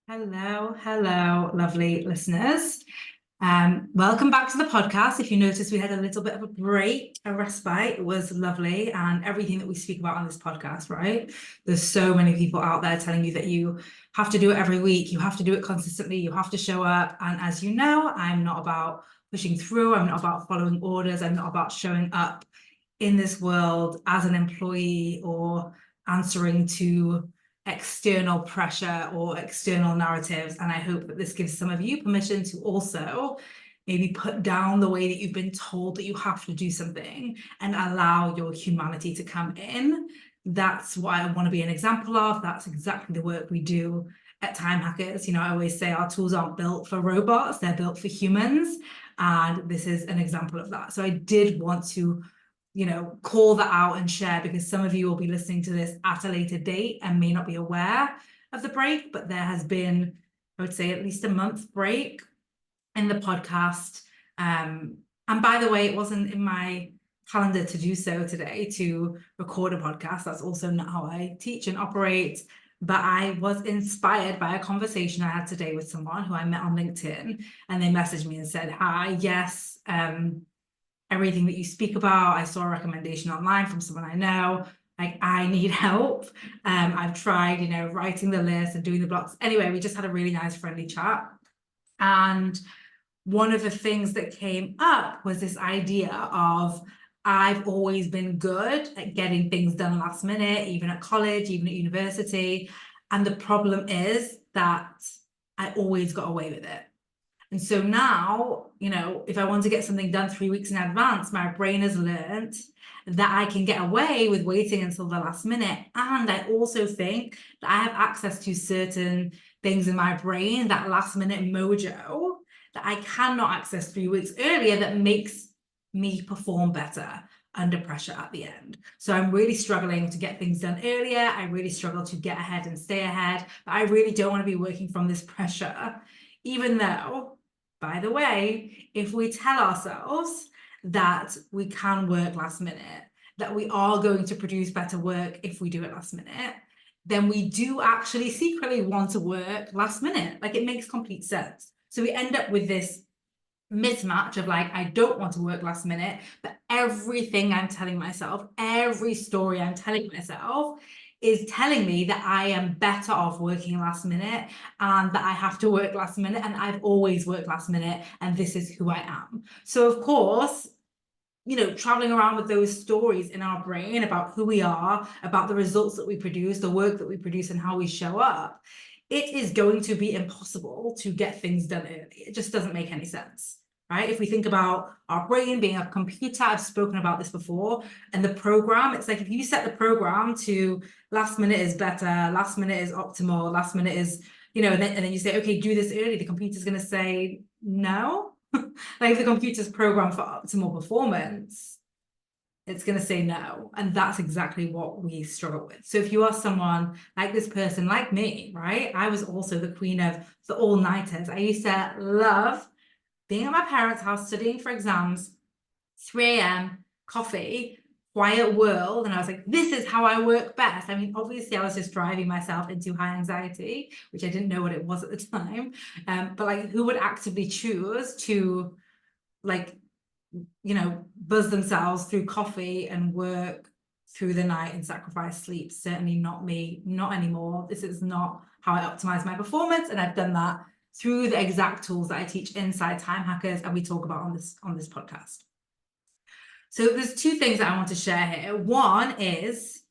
Hello, lovely listeners. Welcome back to the podcast. If you notice, we had a little bit of a break, a respite. It was lovely, and everything that we speak about on this podcast, right? There's so many people out there telling you that you have to do it every week, you have to do it consistently, you have to show up. And as you know, I'm not about pushing through, I'm not about following orders, I'm not about showing up in this world as an employee or answering to external pressure or external narratives. And I hope that this gives some of you permission to also maybe put down the way that you've been told that you have to do something and allow your humanity to come in. That's what I want to be an example of. That's exactly the work we do at Time Hackers. I always say our tools aren't built for robots, they're built for humans. And this is an example of that. So I did want to call that out and share, because some of you will be listening to this at a later date and may not be aware of the break, but there has been, I would say, at least a month break in the podcast. And by the way, it wasn't in my calendar to do so today, to record a podcast. That's also not how I teach and operate. But I was inspired by a conversation I had today with someone who I met on LinkedIn, and they messaged me and said, hi, yes, everything that you speak about. I saw a recommendation online from someone I know. Like, I need help. I've tried, writing the list and doing the blocks. Anyway, we just had a really nice, friendly chat. And one of the things that came up was this idea of, I've always been good at getting things done last minute, even at college, even at university. And the problem is that I always got away with it. And so now, if I want to get something done 3 weeks in advance, my brain has learned that I can get away with waiting until the last minute. And I also think that I have access to certain things in my brain, that last minute mojo, that I cannot access 3 weeks earlier, that makes me perform better under pressure at the end. So I'm really struggling to get things done earlier. I really struggle to get ahead and stay ahead, but I really don't want to be working from this pressure, even though, by the way, if we tell ourselves that we can work last minute, that we are going to produce better work if we do it last minute, then we do actually secretly want to work last minute. Like, it makes complete sense. So we end up with this mismatch of, like, I don't want to work last minute, but everything I'm telling myself, every story I'm telling myself is telling me that I am better off working last minute, and that I have to work last minute, and I've always worked last minute, and this is who I am. So of course, traveling around with those stories in our brain about who we are, about the results that we produce, the work that we produce, and how we show up, it is going to be impossible to get things done early. It just doesn't make any sense. Right? If we think about our brain being a computer, I've spoken about this before, and the program, it's like, if you set the program to last minute is better, last minute is optimal, last minute is, and then you say, okay, do this early, the computer's going to say no. Like, the computer's program for optimal performance, it's going to say no. And that's exactly what we struggle with. So if you are someone like this person, like me, right? I was also the queen of the all-nighters. I used to love being at my parents' house, studying for exams, 3 a.m., coffee, quiet world. And I was like, this is how I work best. I mean, obviously, I was just driving myself into high anxiety, which I didn't know what it was at the time. But like, who would actively choose to, like, buzz themselves through coffee and work through the night and sacrifice sleep? Certainly not me, not anymore. This is not how I optimize my performance. And I've done that through the exact tools that I teach inside Time Hackers and we talk about on this podcast. So there's 2 things that I want to share here. One is,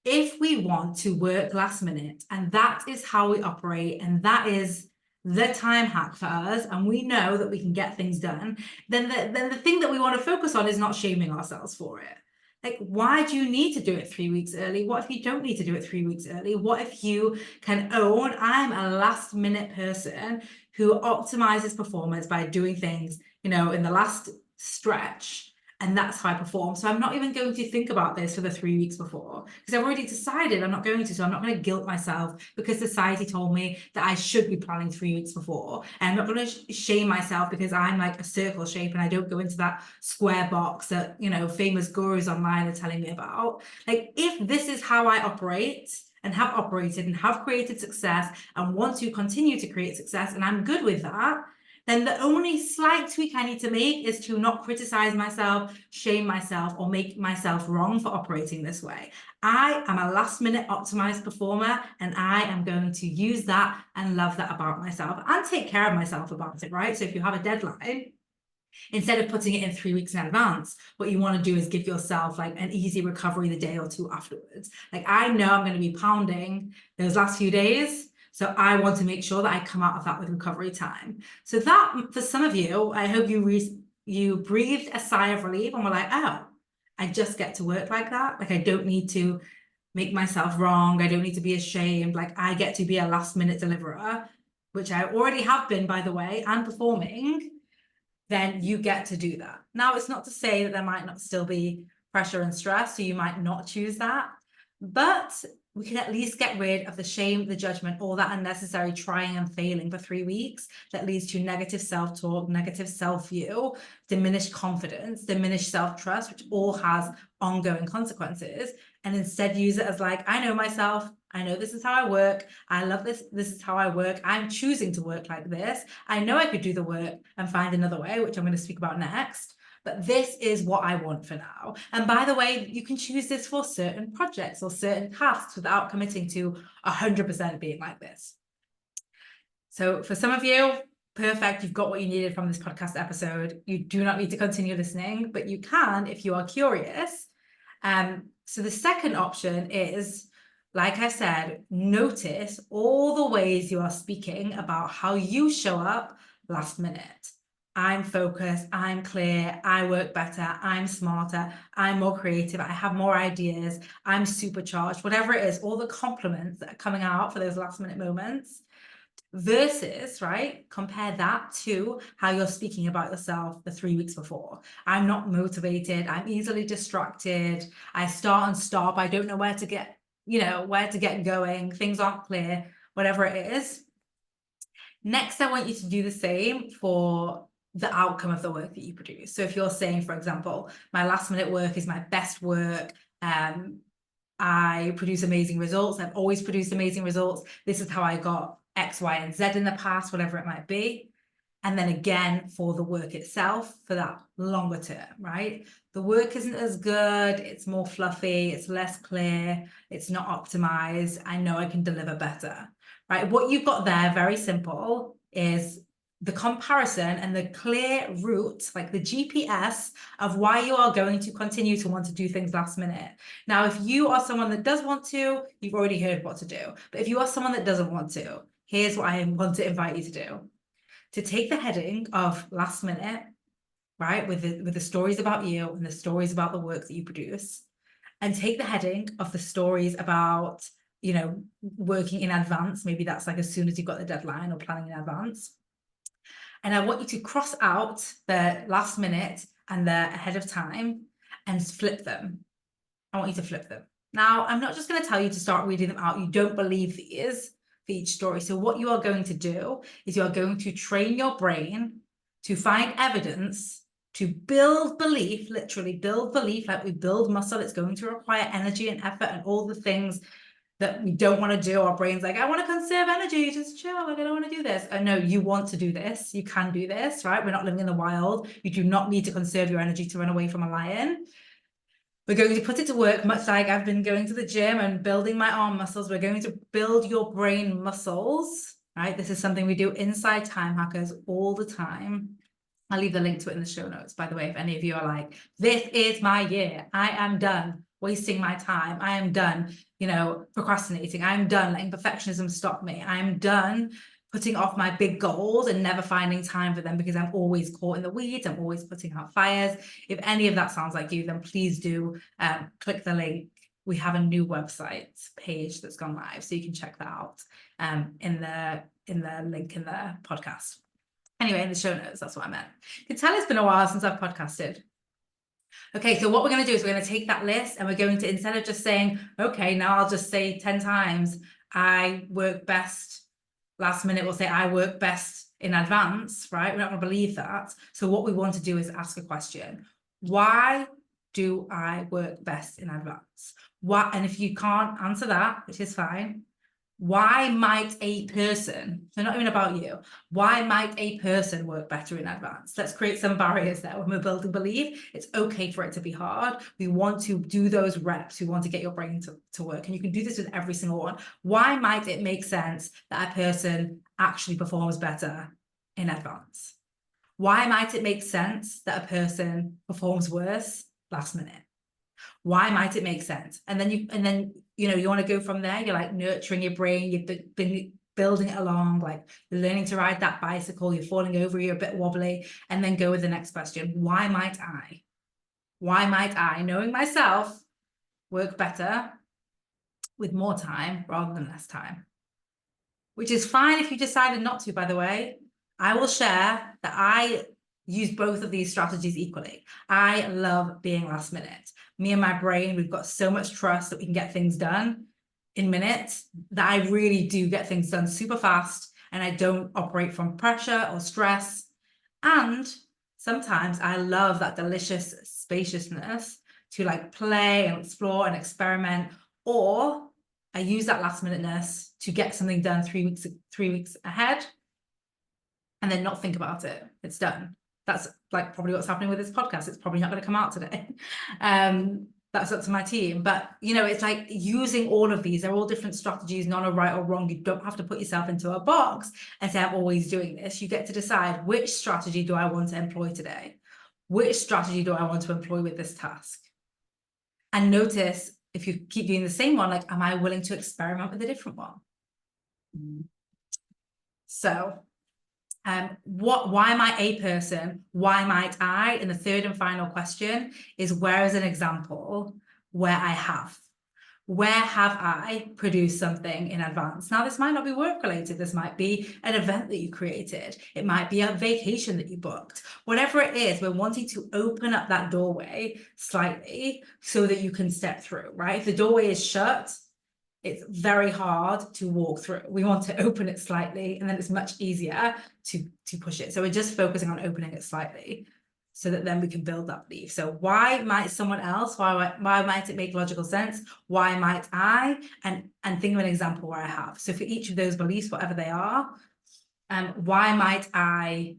if we want to work last minute, and that is how we operate, and that is the time hack for us, and we know that we can get things done, then the thing that we want to focus on is not shaming ourselves for it. Like, why do you need to do it 3 weeks early? What if you don't need to do it 3 weeks early? What if you can own, I'm a last minute person who optimizes performance by doing things, in the last stretch, and that's how I perform. So I'm not even going to think about this for the 3 weeks before, because I've already decided I'm not going to. So I'm not going to guilt myself because society told me that I should be planning 3 weeks before. And I'm not going to shame myself because I'm like a circle shape and I don't go into that square box that, famous gurus online are telling me about. Like, if this is how I operate, and have operated and have created success and want to continue to create success, and I'm good with that, then the only slight tweak I need to make is to not criticize myself, shame myself, or make myself wrong for operating this way. I am a last-minute optimized performer, and I am going to use that and love that about myself and take care of myself about it, right? So if you have a deadline, instead of putting it in 3 weeks in advance, what you want to do is give yourself like an easy recovery the day or two afterwards. Like, I know I'm going to be pounding those last few days, so I want to make sure that I come out of that with recovery time. So that, for some of you, I hope you breathed a sigh of relief and were like, oh, I just get to work like that. Like, I don't need to make myself wrong. I don't need to be ashamed. Like, I get to be a last-minute deliverer, which I already have been, by the way, and performing. Then you get to do that. Now, it's not to say that there might not still be pressure and stress, so you might not choose that, but we can at least get rid of the shame, the judgment, all that unnecessary trying and failing for 3 weeks that leads to negative self-talk, negative self-view, diminished confidence, diminished self-trust, which all has ongoing consequences, and instead use it as like, I know myself, I know this is how I work, I love this, this is how I work, I'm choosing to work like this, I know I could do the work and find another way, which I'm going to speak about next, but this is what I want for now. And by the way, you can choose this for certain projects or certain tasks without committing to 100% being like this. So for some of you, perfect, you've got what you needed from this podcast episode. You do not need to continue listening, but you can if you are curious. So the second option is, like I said, notice all the ways you are speaking about how you show up last minute. I'm focused, I'm clear, I work better, I'm smarter, I'm more creative, I have more ideas, I'm supercharged, whatever it is, all the compliments that are coming out for those last minute moments, versus, right, compare that to how you're speaking about yourself the 3 weeks before. I'm not motivated, I'm easily distracted, I start and stop, I don't know where to get, where to get going, things aren't clear, whatever it is. Next, I want you to do the same for the outcome of the work that you produce. So if you're saying, for example, my last minute work is my best work, I produce amazing results, I've always produced amazing results, this is how I got X, Y, and Z in the past, whatever it might be. And then again, for the work itself, for that longer term, right? The work isn't as good, it's more fluffy, it's less clear, it's not optimized, I know I can deliver better, right? What you've got there, very simple, is the comparison and the clear route, like the GPS of why you are going to continue to want to do things last minute. Now, if you are someone that does want to, you've already heard what to do. But if you are someone that doesn't want to, here's what I want to invite you to do. To take the heading of last minute, right, with the stories about you and the stories about the work that you produce, and take the heading of the stories about, working in advance, maybe that's like as soon as you've got the deadline or planning in advance. And I want you to cross out the last minute and the ahead of time and flip them. I want you to flip them. Now, I'm not just going to tell you to start reading them out. You don't believe these for each story. So what you are going to do is you are going to train your brain to find evidence, to build belief, literally build belief, like we build muscle. It's going to require energy and effort and all the things that we don't want to do. Our brain's like, I want to conserve energy, just chill, like I don't want to do this. No, you want to do this, you can do this, right? We're not living in the wild. You do not need to conserve your energy to run away from a lion. We're going to put it to work, much like I've been going to the gym and building my arm muscles. We're going to build your brain muscles, right? This is something we do inside Time Hackers all the time. I'll leave the link to it in the show notes, by the way, if any of you are like, this is my year, I am done wasting my time, I am done, procrastinating, I'm done letting perfectionism stop me, I'm done putting off my big goals and never finding time for them because I'm always caught in the weeds, I'm always putting out fires. If any of that sounds like you, then please do click the link. We have a new website page that's gone live, so you can check that out in the link in the podcast. Anyway, in the show notes, that's what I meant. You can tell it's been a while since I've podcasted. Okay, so what we're going to do is we're going to take that list and we're going to, instead of just saying, okay, now I'll just say 10 times, I work best last minute, we'll say I work best in advance, right? We're not going to believe that. So what we want to do is ask a question. Why do I work best in advance? And if you can't answer that, which is fine, why might a person, so not even about you, why might a person work better in advance? Let's create some barriers there. When we're building belief, it's okay for it to be hard. We want to do those reps. We want to get your brain to work. And you can do this with every single one. Why might it make sense that a person actually performs better in advance? Why might it make sense that a person performs worse last minute? Why might it make sense? And then you want to go from there. You're like nurturing your brain. You've been building it along, like you're learning to ride that bicycle. You're falling over. You're a bit wobbly, and then go with the next question. Why might I? Why might I, knowing myself, work better with more time rather than less time? Which is fine if you decided not to, by the way. I will share that I use both of these strategies equally. I love being last minute. Me and my brain, we've got so much trust that we can get things done in minutes that I really do get things done super fast, and I don't operate from pressure or stress. And sometimes I love that delicious spaciousness to like play and explore and experiment, or I use that last minuteness to get something done 3 weeks ahead and then not think about it. It's done. That's like probably what's happening with this podcast. It's probably not going to come out today. That's up to my team. But, it's like using all of these. They're all different strategies. None are right or wrong. You don't have to put yourself into a box and say, I'm always doing this. You get to decide, which strategy do I want to employ today? Which strategy do I want to employ with this task? And notice, if you keep doing the same one, like, am I willing to experiment with a different one? So why am I a person? Why might I? And the third and final question is, where is an example where have I produced something in advance? Now, this might not be work related. This might be an event that you created. It might be a vacation that you booked. Whatever it is, we're wanting to open up that doorway slightly so that you can step through, right? If the doorway is shut, it's very hard to walk through. We want to open it slightly, and then it's much easier to push it. So we're just focusing on opening it slightly so that then we can build that belief. So why might someone else, why might it make logical sense? Why might I? And think of an example where I have. So for each of those beliefs, whatever they are, why might I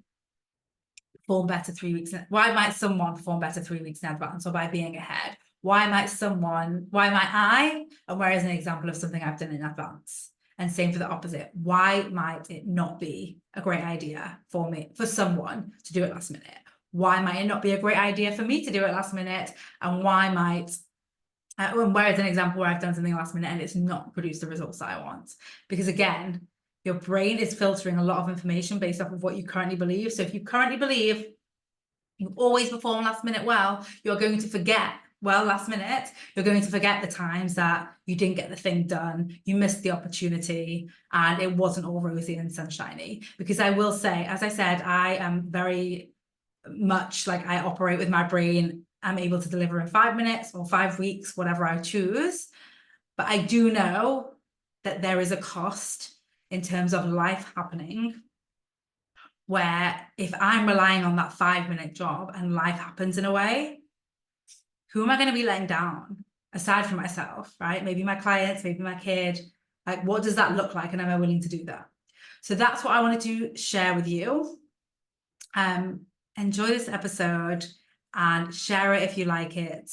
perform better 3 weeks? Why might someone perform better 3 weeks in advance, or by being ahead? Why might I? And where is an example of something I've done in advance? And same for the opposite. Why might it not be a great idea for someone to do it last minute? Why might it not be a great idea for me to do it last minute? And where is an example where I've done something last minute and it's not produced the results that I want? Because again, your brain is filtering a lot of information based off of what you currently believe. So if you currently believe you always perform last minute well, you're going to forget. Last minute, you're going to forget the times that you didn't get the thing done, you missed the opportunity, and it wasn't all rosy and sunshiny. Because I will say, as I said, I am very much like, I operate with my brain. I'm able to deliver in 5 minutes or 5 weeks, whatever I choose. But I do know that there is a cost in terms of life happening, where if I'm relying on that 5-minute job and life happens in a way, who am I going to be letting down aside from myself, right? Maybe my clients, maybe my kid. Like, what does that look like? And am I willing to do that? So that's what I wanted to share with you. Enjoy this episode and share it if you like it.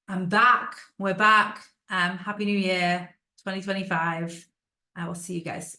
I'm back. We're back. Happy New Year, 2025. I will see you guys